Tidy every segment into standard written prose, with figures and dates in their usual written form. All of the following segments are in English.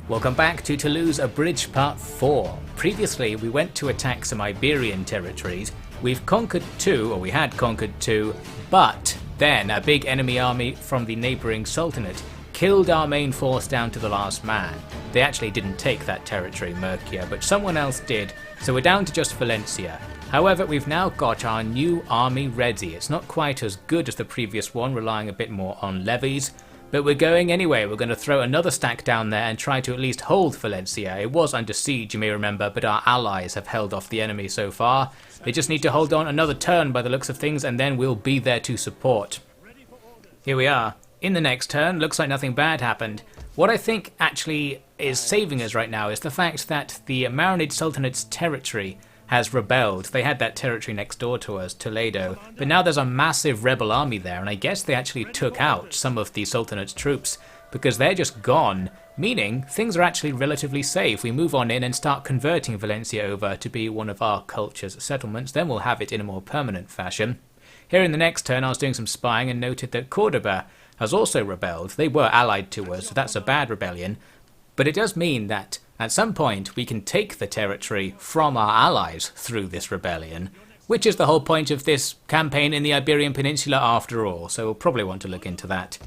Welcome back to Toulouse Abridged Part 4. Previously we went to attack some Iberian territories. We've conquered two, or we had conquered two, but then a big enemy army from the neighbouring Sultanate killed our main force down to the last man. They actually didn't take that territory, Murcia, but someone else did, so we're down to just Valencia. However, we've now got our new army ready. It's not quite as good as the previous one, relying a bit more on levies, but we're going anyway. We're going to throw another stack down there and try to at least hold Valencia. It was under siege, you may remember, but our allies have held off the enemy so far. They just need to hold on another turn by the looks of things, and then we'll be there to support. Here we are. In the next turn, looks like nothing bad happened. What I think actually is saving us right now is the fact that the Marinid Sultanate's territory has rebelled. They had that territory next door to us, Toledo, but now there's a massive rebel army there, and I guess they actually took out some of the Sultanate's troops because they're just gone, meaning things are actually relatively safe. We move on in and start converting Valencia over to be one of our culture's settlements, then we'll have it in a more permanent fashion. Here in the next turn I was doing some spying and noted that Cordoba has also rebelled. They were allied to us, so that's a bad rebellion, but it does mean that at some point we can take the territory from our allies through this rebellion, which is the whole point of this campaign in the Iberian Peninsula after all, so we'll probably want to look into that.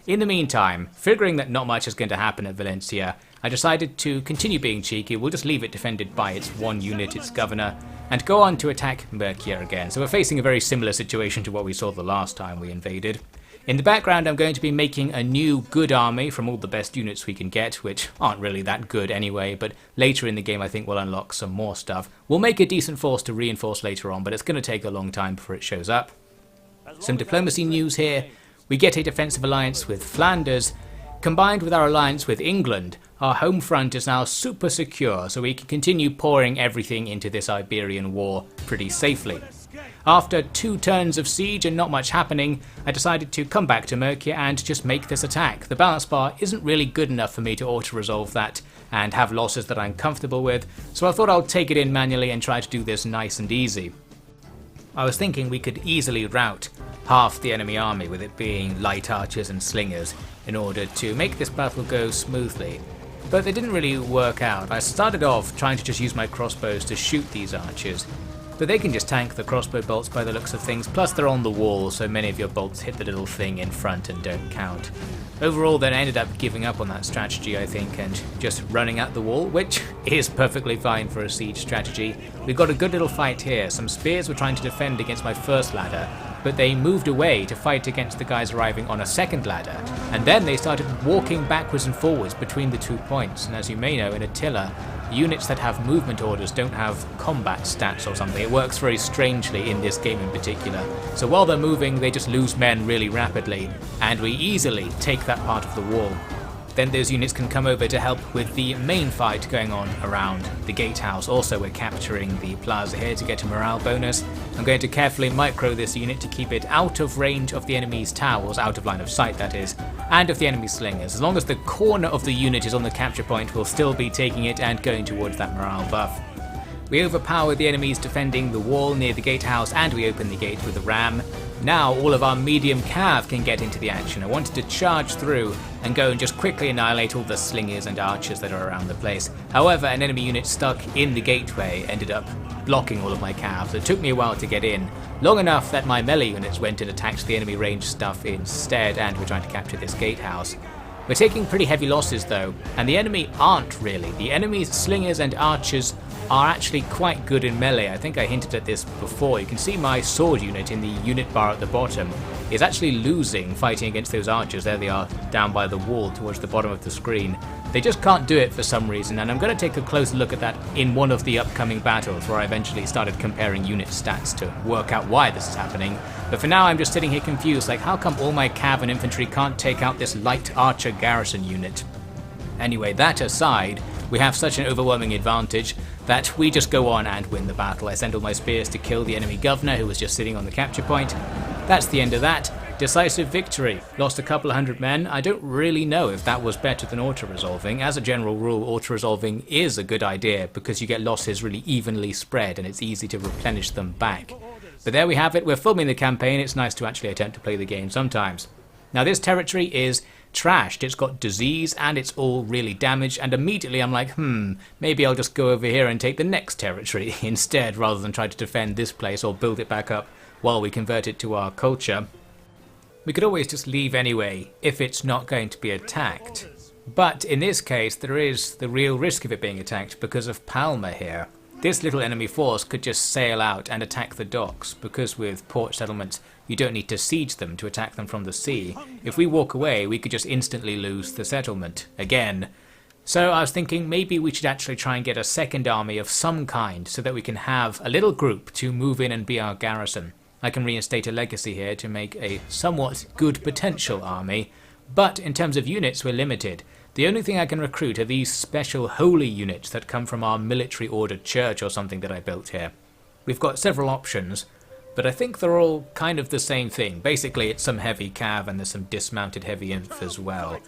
In the meantime, figuring that not much is going to happen at Valencia, I decided to continue being cheeky. We'll just leave it defended by its one unit, its governor, and go on to attack Murcia again. So we're facing a very similar situation to what we saw the last time we invaded. In the background I'm going to be making a new good army from all the best units we can get, which aren't really that good anyway, but later in the game I think we'll unlock some more stuff. We'll make a decent force to reinforce later on, but it's going to take a long time before it shows up. Some diplomacy news here. We get a defensive alliance with Flanders. Combined with our alliance with England, our home front is now super secure, so we can continue pouring everything into this Iberian war pretty safely. After 2 turns of siege and not much happening, I decided to come back to Murcia and just make this attack. The balance bar isn't really good enough for me to auto-resolve that and have losses that I'm comfortable with, so I thought I'll take it in manually and try to do this nice and easy. I was thinking we could easily rout half the enemy army with it being light archers and slingers in order to make this battle go smoothly, but it didn't really work out. I started off trying to just use my crossbows to shoot these archers, but they can just tank the crossbow bolts by the looks of things, plus they're on the wall, so many of your bolts hit the little thing in front and don't count. Overall then I ended up giving up on that strategy I think and just running at the wall, which is perfectly fine for a siege strategy. We've got a good little fight here. Some spears were trying to defend against my first ladder, but they moved away to fight against the guys arriving on a second ladder, and then they started walking backwards and forwards between the 2 points, and as you may know, in Attila, units that have movement orders don't have combat stats or something. It works very strangely in this game in particular. So while they're moving, they just lose men really rapidly, and we easily take that part of the wall. Then those units can come over to help with the main fight going on around the gatehouse. Also, we're capturing the plaza here to get a morale bonus. I'm going to carefully micro this unit to keep it out of range of the enemy's towers, out of line of sight that is, and of the enemy slingers. As long as the corner of the unit is on the capture point, we'll still be taking it and going towards that morale buff. We overpower the enemies defending the wall near the gatehouse, and we open the gate with a ram. Now all of our medium cav can get into the action. I wanted to charge through and go and just quickly annihilate all the slingers and archers that are around the place. However, an enemy unit stuck in the gateway ended up blocking all of my cavs. It took me a while to get in, long enough that my melee units went and attacked the enemy range stuff instead, and we're trying to capture this gatehouse. We're taking pretty heavy losses though, and the enemy aren't really. The enemy's slingers and archers are actually quite good in melee. I think I hinted at this before. You can see my sword unit in the unit bar at the bottom is actually losing fighting against those archers. There they are down by the wall towards the bottom of the screen. They just can't do it for some reason, and I'm going to take a closer look at that in one of the upcoming battles where I eventually started comparing unit stats to work out why this is happening. But for now I'm just sitting here confused, like how come all my cav and infantry can't take out this light archer garrison unit? Anyway, that aside, we have such an overwhelming advantage that we just go on and win the battle. I send all my spears to kill the enemy governor who was just sitting on the capture point. That's the end of that. Decisive victory. Lost a couple of hundred men. I don't really know if that was better than auto-resolving. As a general rule, auto-resolving is a good idea because you get losses really evenly spread and it's easy to replenish them back. But there we have it. We're filming the campaign. It's nice to actually attempt to play the game sometimes. Now this territory is trashed. It's got disease and it's all really damaged, and immediately I'm like, maybe I'll just go over here and take the next territory instead, rather than try to defend this place or build it back up while we convert it to our culture. We could always just leave anyway if it's not going to be attacked. But in this case there is the real risk of it being attacked because of Palma here. This little enemy force could just sail out and attack the docks, because with port settlements you don't need to siege them to attack them from the sea. If we walk away we could just instantly lose the settlement again. So I was thinking maybe we should actually try and get a second army of some kind so that we can have a little group to move in and be our garrison. I can reinstate a legacy here to make a somewhat good potential army, but in terms of units we're limited. The only thing I can recruit are these special holy units that come from our military ordered church or something that I built here. We've got several options, but I think they're all kind of the same thing. Basically it's some heavy cav and there's some dismounted heavy inf as well.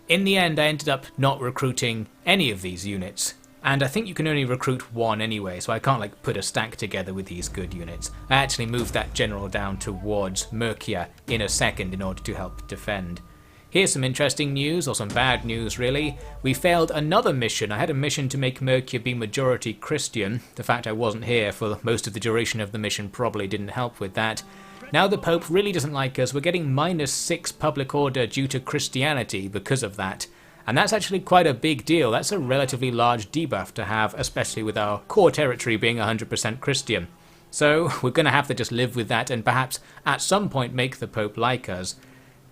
In the end I ended up not recruiting any of these units, and I think you can only recruit one anyway, so I can't like put a stack together with these good units. I actually moved that general down towards Murcia in a second in order to help defend. Here's some interesting news, or some bad news really. We failed another mission. I had a mission to make Murcia be majority Christian. The fact I wasn't here for most of the duration of the mission probably didn't help with that. Now the Pope really doesn't like us. We're getting -6 public order due to Christianity because of that. And that's actually quite a big deal. That's a relatively large debuff to have, especially with our core territory being 100% Christian. So we're going to have to just live with that and perhaps at some point make the Pope like us.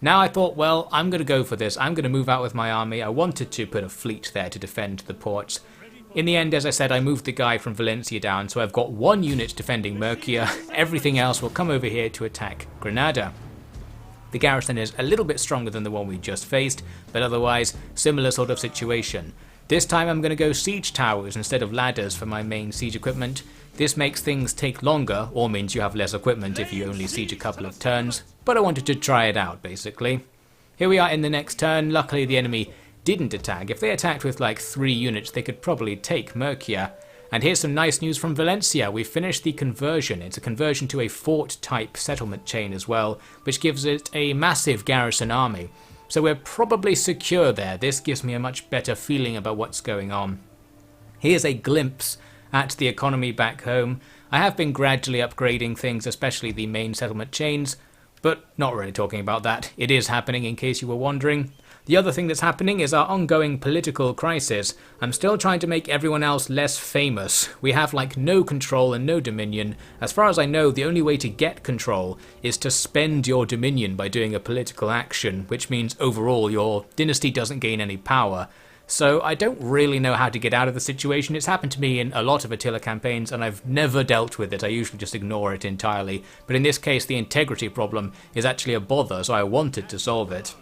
Now I thought, well, I'm going to go for this. I'm going to move out with my army. I wanted to put a fleet there to defend the ports. In the end, as I said, I moved the guy from Valencia down, so I've got one unit defending Murcia. Everything else will come over here to attack Granada. The garrison is a little bit stronger than the one we just faced, but otherwise, similar sort of situation. This time I'm going to go siege towers instead of ladders for my main siege equipment. This makes things take longer, or means you have less equipment if you only siege a couple of turns, but I wanted to try it out basically. Here we are in the next turn. Luckily the enemy didn't attack. If they attacked with like 3 units they could probably take Murcia. And here's some nice news from Valencia. We finished the conversion. It's a conversion to a fort type settlement chain as well, which gives it a massive garrison army. So we're probably secure there. This gives me a much better feeling about what's going on. Here's a glimpse at the economy back home. I have been gradually upgrading things, especially the main settlement chains, but not really talking about that. It is happening in case you were wondering. The other thing that's happening is our ongoing political crisis. I'm still trying to make everyone else less famous. We have like no control and no dominion. As far as I know, the only way to get control is to spend your dominion by doing a political action, which means overall your dynasty doesn't gain any power. So I don't really know how to get out of the situation. It's happened to me in a lot of Attila campaigns and I've never dealt with it. I usually just ignore it entirely. But in this case the integrity problem is actually a bother, so I wanted to solve it.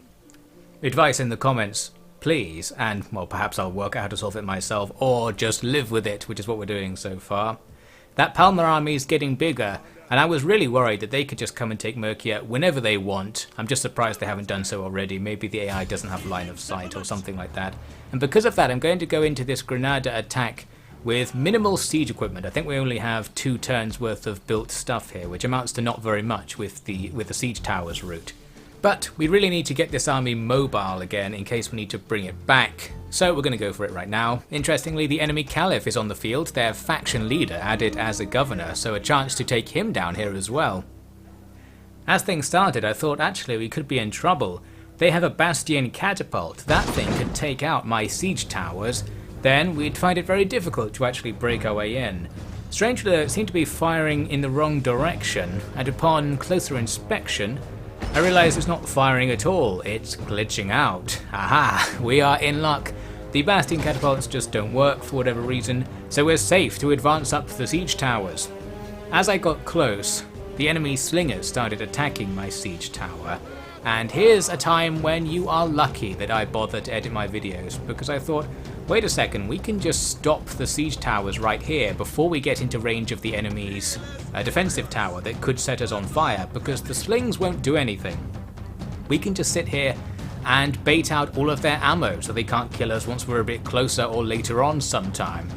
Advice in the comments, please, and well, perhaps I'll work out how to solve it myself, or just live with it, which is what we're doing so far. That Palma army is getting bigger, and I was really worried that they could just come and take Murcia whenever they want. I'm just surprised they haven't done so already. Maybe the AI doesn't have line of sight or something like that. And because of that, I'm going to go into this Granada attack with minimal siege equipment. I think we only have 2 turns worth of built stuff here, which amounts to not very much with the siege towers route. But we really need to get this army mobile again in case we need to bring it back. So we're going to go for it right now. Interestingly, the enemy Caliph is on the field, their faction leader added as a governor, so a chance to take him down here as well. As things started, I thought actually we could be in trouble. They have a Bastion catapult. That thing could take out my siege towers. Then we'd find it very difficult to actually break our way in. Strangely, it seemed to be firing in the wrong direction, and upon closer inspection, I realised it's not firing at all, it's glitching out. Aha, we are in luck. The Bastion catapults just don't work for whatever reason, so we're safe to advance up the siege towers. As I got close, the enemy slingers started attacking my siege tower. And here's a time when you are lucky that I bothered to edit my videos, because I thought, wait a second, we can just stop the siege towers right here before we get into range of the enemy's defensive tower that could set us on fire, because the slings won't do anything. We can just sit here and bait out all of their ammo so they can't kill us once we're a bit closer or later on sometime.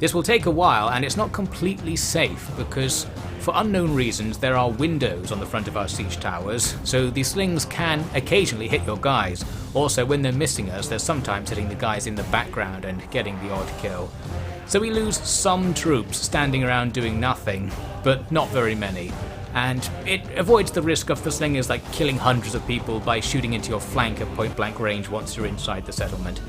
This will take a while, and it's not completely safe because for unknown reasons there are windows on the front of our siege towers, so the slings can occasionally hit your guys. Also, when they're missing us, they're sometimes hitting the guys in the background and getting the odd kill. So we lose some troops standing around doing nothing, but not very many. And it avoids the risk of the slingers like killing hundreds of people by shooting into your flank at point blank range once you're inside the settlement.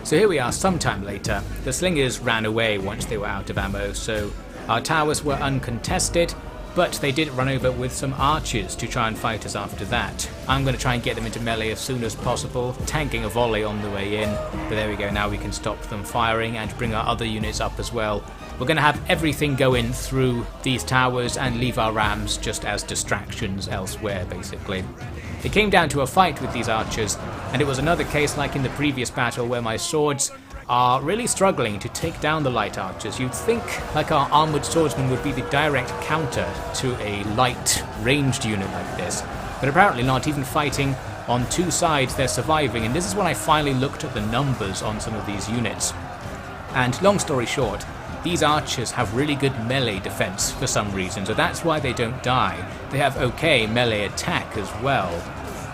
So here we are sometime later. The slingers ran away once they were out of ammo, so our towers were uncontested, but they did run over with some archers to try and fight us after that. I'm going to try and get them into melee as soon as possible, tanking a volley on the way in, but there we go, now we can stop them firing and bring our other units up as well. We're going to have everything go in through these towers and leave our rams just as distractions elsewhere, basically. It came down to a fight with these archers, and it was another case like in the previous battle where my swords are really struggling to take down the light archers. You'd think like our armoured swordsmen would be the direct counter to a light ranged unit like this, but apparently not. Even fighting on two sides they're surviving, and this is when I finally looked at the numbers on some of these units. And long story short, these archers have really good melee defense for some reason, so that's why they don't die. They have okay melee attack as well.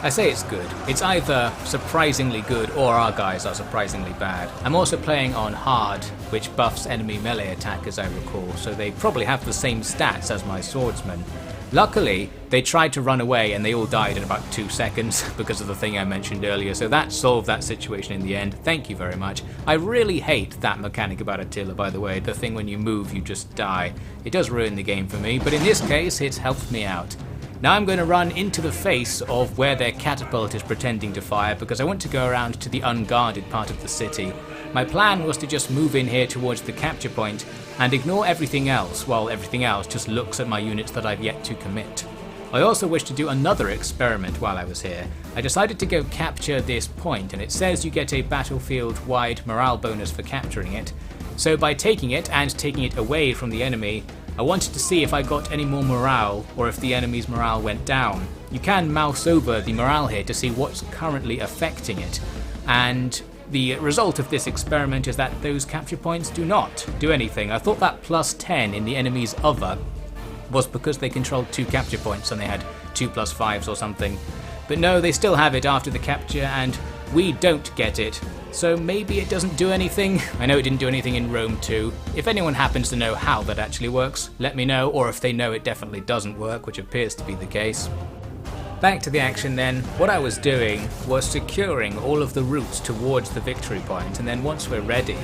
I say it's good. It's either surprisingly good or our guys are surprisingly bad. I'm also playing on hard, which buffs enemy melee attack as I recall, so they probably have the same stats as my swordsmen. Luckily, they tried to run away and they all died in about 2 seconds because of the thing I mentioned earlier, so that solved that situation in the end. Thank you very much. I really hate that mechanic about Attila, by the way, the thing when you move you just die. It does ruin the game for me, but in this case it's helped me out. Now I'm going to run into the face of where their catapult is pretending to fire because I want to go around to the unguarded part of the city. My plan was to just move in here towards the capture point and ignore everything else while everything else just looks at my units that I've yet to commit. I also wish to do another experiment while I was here. I decided to go capture this point, and it says you get a battlefield-wide morale bonus for capturing it. So by taking it and taking it away from the enemy, I wanted to see if I got any more morale or if the enemy's morale went down. You can mouse over the morale here to see what's currently affecting it, and the result of this experiment is that those capture points do not do anything. I thought that plus 10 in the enemy's other was because they controlled 2 capture points and they had 2 plus 5s or something. But no, they still have it after the capture and we don't get it. So maybe it doesn't do anything. I know it didn't do anything in Rome 2. If anyone happens to know how that actually works, let me know, or if they know it definitely doesn't work, which appears to be the case. Back to the action then. What I was doing was securing all of the routes towards the victory point, and then once we're ready,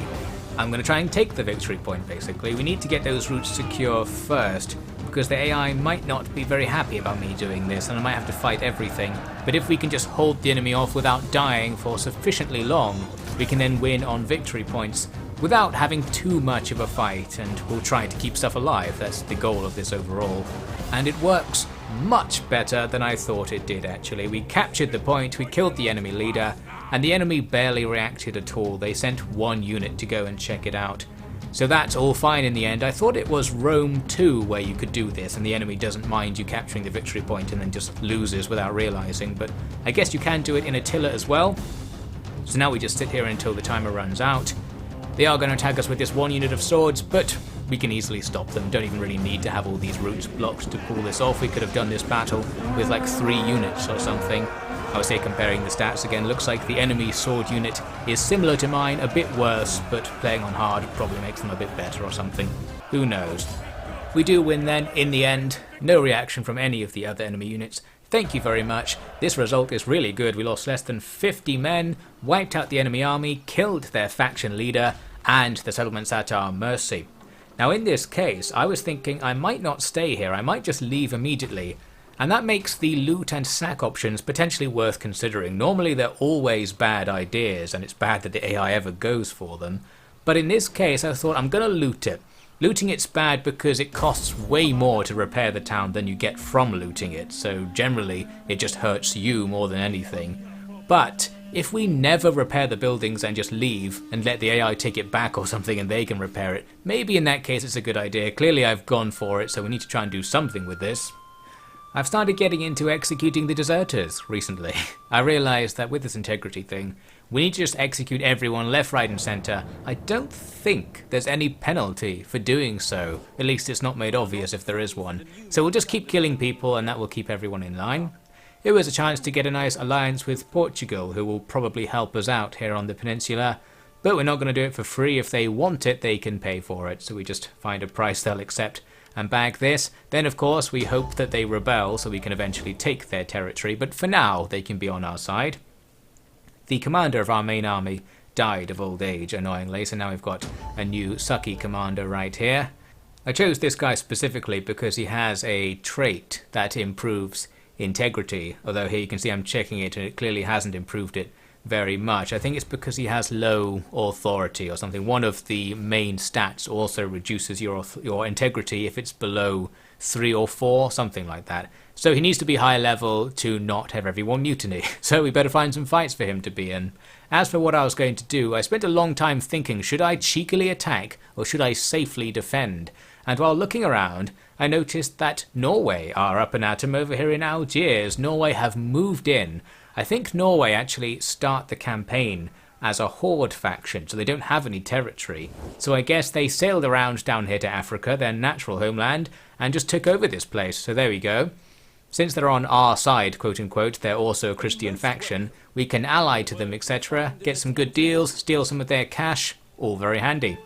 I'm going to try and take the victory point basically. We need to get those routes secure first, because the AI might not be very happy about me doing this and I might have to fight everything. But if we can just hold the enemy off without dying for sufficiently long, we can then win on victory points without having too much of a fight, and we'll try to keep stuff alive. That's the goal of this overall. And it works much better than I thought it did actually. We captured the point, we killed the enemy leader, and the enemy barely reacted at all. They sent 1 unit to go and check it out. So that's all fine in the end. I thought it was Rome 2 where you could do this and the enemy doesn't mind you capturing the victory point and then just loses without realizing, but I guess you can do it in Attila as well. So now we just sit here until the timer runs out. They are going to attack us with this 1 unit of swords, but we can easily stop them. Don't even really need to have all these routes blocked to pull this off. We could have done this battle with like 3 units or something. I would say comparing the stats again, looks like the enemy sword unit is similar to mine, a bit worse, but playing on hard probably makes them a bit better or something. Who knows? We do win then, in the end. No reaction from any of the other enemy units. Thank you very much. This result is really good. We lost less than 50 men, wiped out the enemy army, killed their faction leader, and the settlements at our mercy. Now in this case, I was thinking I might not stay here, I might just leave immediately. And that makes the loot and sack options potentially worth considering. Normally they're always bad ideas, and it's bad that the AI ever goes for them. But in this case I thought I'm going to loot it. Looting it's bad because it costs way more to repair the town than you get from looting it, so generally it just hurts you more than anything. But if we never repair the buildings and just leave and let the AI take it back or something and they can repair it, maybe in that case it's a good idea. Clearly I've gone for it, so we need to try and do something with this. I've started getting into executing the deserters recently. I realised that with this integrity thing, We need to just execute everyone left, right and centre. I don't think there's any penalty for doing so. At least it's not made obvious if there is one. So we'll just keep killing people and that will keep everyone in line. It was a chance to get a nice alliance with Portugal, who will probably help us out here on the peninsula. But we're not going to do it for free. If they want it, they can pay for it. So we just find a price they'll accept and bag this. Then of course we hope that they rebel so we can eventually take their territory. But for now, they can be on our side. The commander of our main army died of old age, annoyingly, so now we've got a new sucky commander right here. I chose this guy specifically because he has a trait that improves integrity, although here you can see I'm checking it and it clearly hasn't improved it very much. I think it's because he has low authority or something. One of the main stats also reduces your integrity if it's below 3 or 4, something like that. So he needs to be high level to not have everyone mutiny. So we better find some fights for him to be in. As for what I was going to do, I spent a long time thinking, should I cheekily attack or should I safely defend? And while looking around, I noticed that Norway are up and at 'em over here in Algiers. Norway have moved in. I think Norway actually start the campaign as a horde faction, so they don't have any territory. So I guess they sailed around down here to Africa, their natural homeland, and just took over this place. So there we go. Since they're on our side, quote unquote, they're also a Christian faction, we can ally to them, etc., get some good deals, steal some of their cash, all very handy.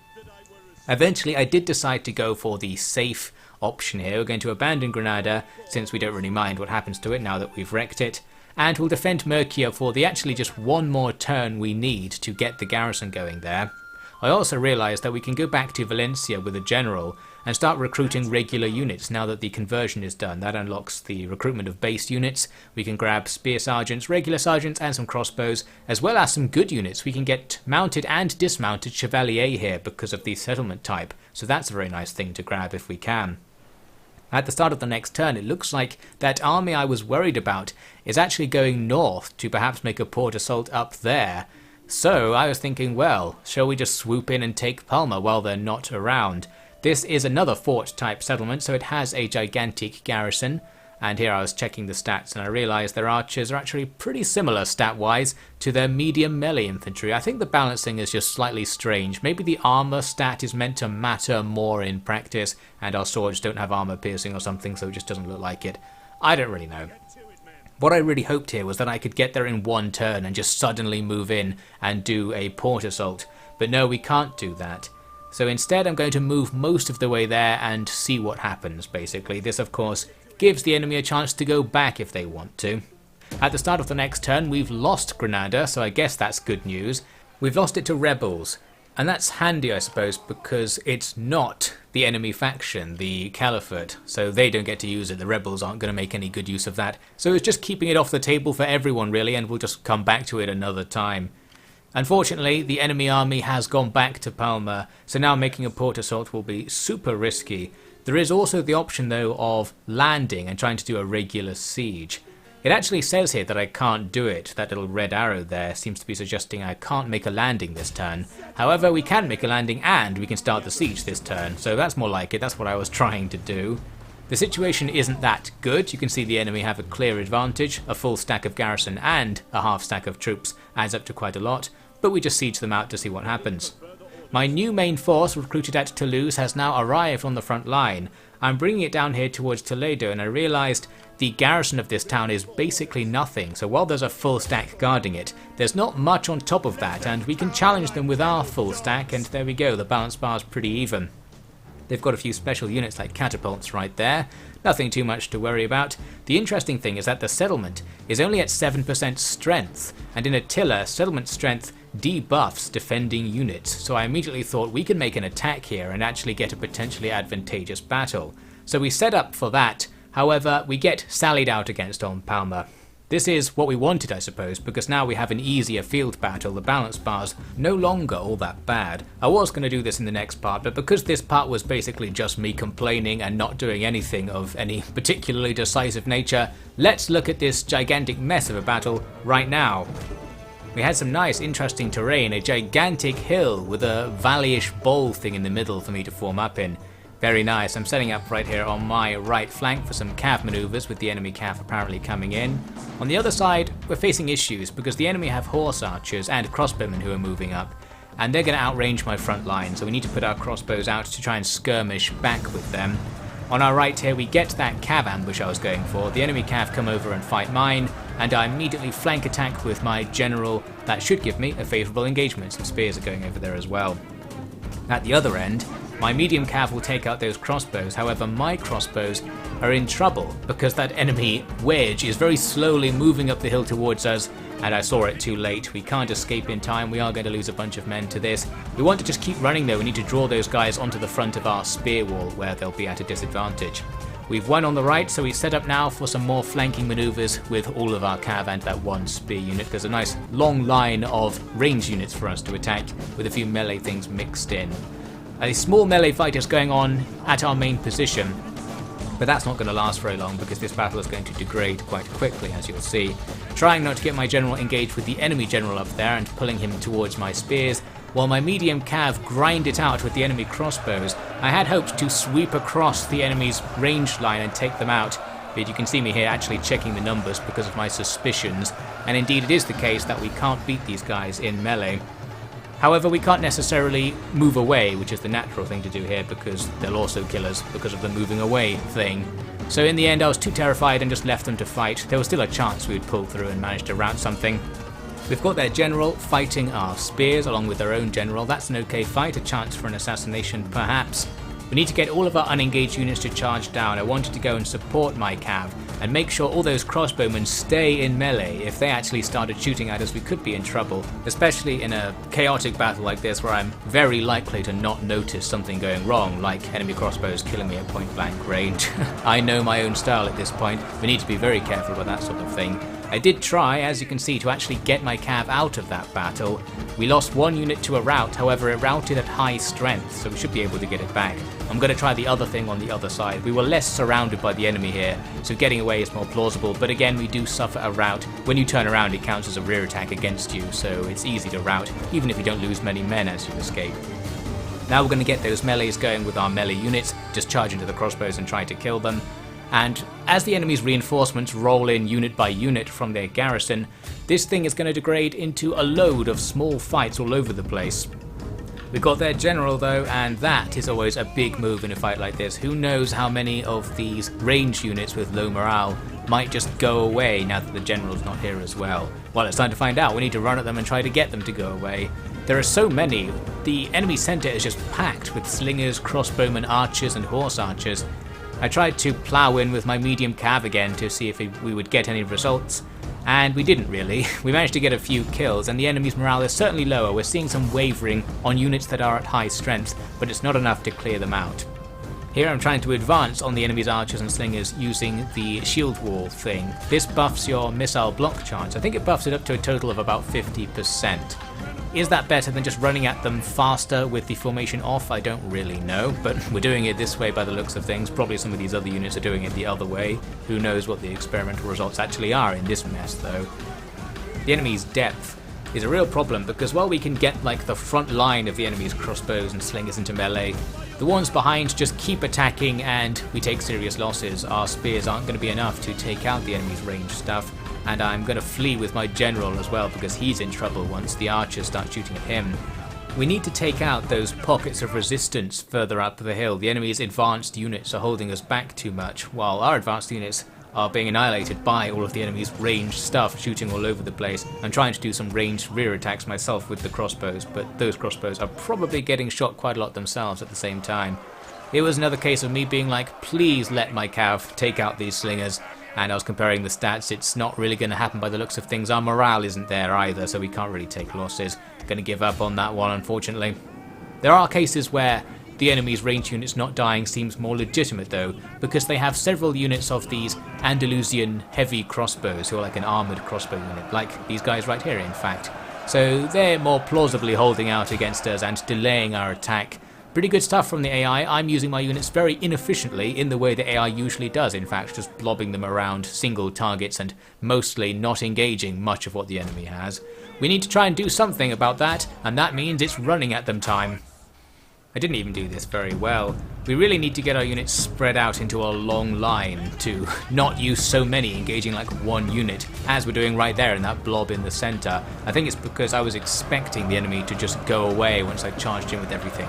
Eventually I did decide to go for the safe option here. We're going to abandon Granada, since we don't really mind what happens to it now that we've wrecked it, and we'll defend Murcia for the actually just one more turn we need to get the garrison going there. I also realised that we can go back to Valencia with a general and start recruiting regular units now that the conversion is done. That unlocks the recruitment of base units. We can grab spear sergeants, regular sergeants and some crossbows, as well as some good units. We can get mounted and dismounted chevalier here because of the settlement type, so that's a very nice thing to grab if we can. At the start of the next turn, it looks like that army I was worried about is actually going north to perhaps make a port assault up there. So I was thinking, well, shall we just swoop in and take Palma while they're not around? This is another fort type settlement, so it has a gigantic garrison. And here I was checking the stats and I realised their archers are actually pretty similar stat-wise to their medium melee infantry. I think the balancing is just slightly strange. Maybe the armour stat is meant to matter more in practice and our swords don't have armour piercing or something, so it just doesn't look like it. I don't really know. What I really hoped here was that I could get there in one turn and just suddenly move in and do a port assault. But no, we can't do that. So instead I'm going to move most of the way there and see what happens, basically. This, of course, gives the enemy a chance to go back if they want to. At the start of the next turn, we've lost Granada, so I guess that's good news. We've lost it to rebels, and that's handy, I suppose, because it's not the enemy faction, the Caliphate, so they don't get to use it. The rebels aren't going to make any good use of that. So it's just keeping it off the table for everyone, really, and we'll just come back to it another time. Unfortunately, the enemy army has gone back to Palma, so now making a port assault will be super risky. There is also the option though of landing and trying to do a regular siege. It actually says here that I can't do it. That little red arrow there seems to be suggesting I can't make a landing this turn. However, we can make a landing and we can start the siege this turn, so that's more like it. That's what I was trying to do. The situation isn't that good. You can see the enemy have a clear advantage. A full stack of garrison and a half stack of troops adds up to quite a lot, but we just siege them out to see what happens. My new main force recruited at Toulouse has now arrived on the front line. I'm bringing it down here towards Toledo and I realised the garrison of this town is basically nothing, so while there's a full stack guarding it, there's not much on top of that, and we can challenge them with our full stack, and there we go, the balance bar's pretty even. They've got a few special units like catapults right there, nothing too much to worry about. The interesting thing is that the settlement is only at 7% strength, and in Attila, settlement strength debuffs defending units, so I immediately thought we could make an attack here and actually get a potentially advantageous battle. So we set up for that, however we get sallied out against on Palma. This is what we wanted, I suppose, because now we have an easier field battle. The balance bar's no longer all that bad. I was going to do this in the next part, but because this part was basically just me complaining and not doing anything of any particularly decisive nature, let's look at this gigantic mess of a battle right now. We had some nice interesting terrain, a gigantic hill with a valley-ish bowl thing in the middle for me to form up in. Very nice. I'm setting up right here on my right flank for some cav maneuvers with the enemy cav apparently coming in. On the other side, we're facing issues because the enemy have horse archers and crossbowmen who are moving up, and they're going to outrange my front line, so we need to put our crossbows out to try and skirmish back with them. On our right here, we get that cav ambush I was going for. The enemy cav come over and fight mine, and I immediately flank attack with my general. That should give me a favourable engagement. Some spears are going over there as well. At the other end, my medium cav will take out those crossbows, however my crossbows are in trouble because that enemy wedge is very slowly moving up the hill towards us, and I saw it too late. We can't escape in time, we are going to lose a bunch of men to this. We want to just keep running though, we need to draw those guys onto the front of our spear wall where they'll be at a disadvantage. We've won on the right, so we set up now for some more flanking maneuvers with all of our cav and that one spear unit. There's a nice long line of range units for us to attack with a few melee things mixed in. A small melee fight is going on at our main position, but that's not going to last very long because this battle is going to degrade quite quickly, as you'll see. Trying not to get my general engaged with the enemy general up there and pulling him towards my spears, while my medium cav grind it out with the enemy crossbows. I had hoped to sweep across the enemy's range line and take them out, but you can see me here actually checking the numbers because of my suspicions, and indeed it is the case that we can't beat these guys in melee. However, we can't necessarily move away, which is the natural thing to do here because they'll also kill us because of the moving away thing. So in the end I was too terrified and just left them to fight. There was still a chance we would pull through and manage to rout something. We've got their general fighting our spears along with their own general. That's an okay fight, a chance for an assassination perhaps. We need to get all of our unengaged units to charge down. I wanted to go and support my cav and make sure all those crossbowmen stay in melee. If they actually started shooting at us, we could be in trouble, especially in a chaotic battle like this where I'm very likely to not notice something going wrong, like enemy crossbows killing me at point blank range. I know my own style at this point. We need to be very careful about that sort of thing. I did try, as you can see, to actually get my cav out of that battle. We lost one unit to a rout, however it routed at high strength, so we should be able to get it back. I'm going to try the other thing on the other side. We were less surrounded by the enemy here, so getting away is more plausible, but again we do suffer a rout. When you turn around it counts as a rear attack against you, so it's easy to rout, even if you don't lose many men as you escape. Now we're going to get those melees going with our melee units, just charge into the crossbows and try to kill them. And as the enemy's reinforcements roll in unit by unit from their garrison, this thing is going to degrade into a load of small fights all over the place. We got their general though, and that is always a big move in a fight like this. Who knows how many of these range units with low morale might just go away now that the general's not here as well. Well, it's time to find out. We need to run at them and try to get them to go away. There are so many. The enemy centre is just packed with slingers, crossbowmen, archers and horse archers. I tried to plough in with my medium cav again to see if we would get any results, and we didn't really. We managed to get a few kills, and the enemy's morale is certainly lower. We're seeing some wavering on units that are at high strength, but it's not enough to clear them out. Here I'm trying to advance on the enemy's archers and slingers using the shield wall thing. This buffs your missile block chance. I think it buffs it up to a total of about 50%. Is that better than just running at them faster with the formation off? I don't really know, but we're doing it this way by the looks of things. Probably some of these other units are doing it the other way. Who knows what the experimental results actually are in this mess though. The enemy's depth is a real problem because while we can get like the front line of the enemy's crossbows and slingers into melee, the ones behind just keep attacking and we take serious losses. Our spears aren't going to be enough to take out the enemy's ranged stuff. And I'm going to flee with my general as well because he's in trouble once the archers start shooting at him. We need to take out those pockets of resistance further up the hill. The enemy's advanced units are holding us back too much, while our advanced units are being annihilated by all of the enemy's ranged stuff shooting all over the place. I'm trying to do some ranged rear attacks myself with the crossbows, but those crossbows are probably getting shot quite a lot themselves at the same time. It was another case of me being like, please let my cav take out these slingers. And I was comparing the stats. It's not really going to happen by the looks of things. Our morale isn't there either, so we can't really take losses. Going to give up on that one, unfortunately. There are cases where the enemy's range units not dying seems more legitimate though, because they have several units of these Andalusian heavy crossbows who are like an armoured crossbow unit, like these guys right here in fact. So they're more plausibly holding out against us and delaying our attack. Pretty good stuff from the AI. I'm using my units very inefficiently in the way the AI usually does, in fact, just blobbing them around single targets and mostly not engaging much of what the enemy has. We need to try and do something about that, and that means it's running at them time. I didn't even do this very well. We really need to get our units spread out into a long line to not use so many engaging like one unit, as we're doing right there in that blob in the center. I think it's because I was expecting the enemy to just go away once I charged in with everything.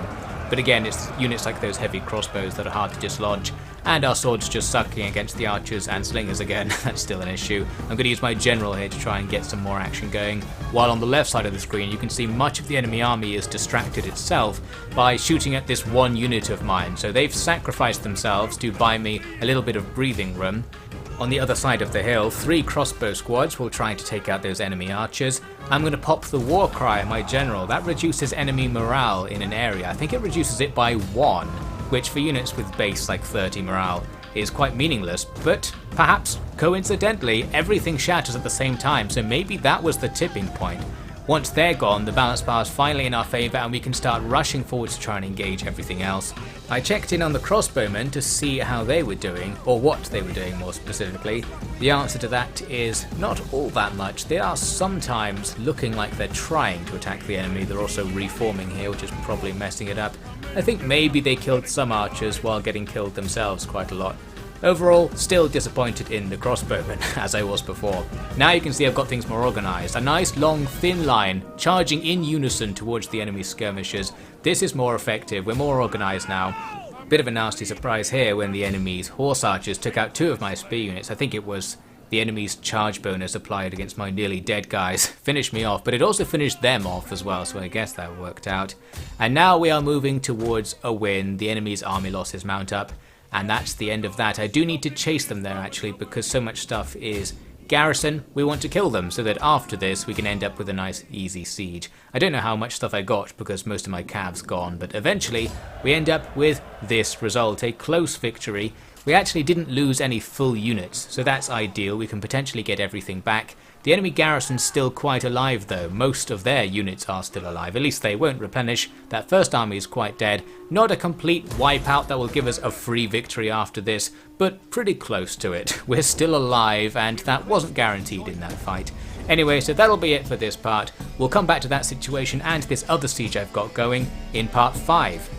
But again, it's units like those heavy crossbows that are hard to dislodge, and our swords just sucking against the archers and slingers again. That's still an issue. I'm going to use my general here to try and get some more action going, while on the left side of the screen you can see much of the enemy army is distracted itself by shooting at this one unit of mine, so they've sacrificed themselves to buy me a little bit of breathing room. On the other side of the hill, 3 crossbow squads will try to take out those enemy archers. I'm going to pop the war cry at my general. That reduces enemy morale in an area. I think it reduces it by 1, which for units with base like 30 morale is quite meaningless, but perhaps coincidentally everything shatters at the same time, so maybe that was the tipping point. Once they're gone, the balance bar is finally in our favour and we can start rushing forward to try and engage everything else. I checked in on the crossbowmen to see how they were doing, or what they were doing more specifically. The answer to that is not all that much. They are sometimes looking like they're trying to attack the enemy. They're also reforming here, which is probably messing it up. I think maybe they killed some archers while getting killed themselves quite a lot. Overall, still disappointed in the crossbowmen, as I was before. Now you can see I've got things more organised. A nice long thin line, charging in unison towards the enemy skirmishers. This is more effective, we're more organised now. Bit of a nasty surprise here when the enemy's horse archers took out 2 of my spear units. I think it was the enemy's charge bonus applied against my nearly dead guys. Finished me off, but it also finished them off as well, so I guess that worked out. And now we are moving towards a win. The enemy's army losses mount up. And that's the end of that. I do need to chase them there actually, because so much stuff is garrison. We want to kill them so that after this we can end up with a nice easy siege. I don't know how much stuff I got because most of my cav's gone, but eventually we end up with this result, a close victory. We actually didn't lose any full units, so that's ideal. We can potentially get everything back. The enemy garrison's still quite alive though. Most of their units are still alive, at least they won't replenish. That first army is quite dead. Not a complete wipeout that will give us a free victory after this, but pretty close to it. We're still alive and that wasn't guaranteed in that fight. Anyway, so that'll be it for this part. We'll come back to that situation and this other siege I've got going in part 5.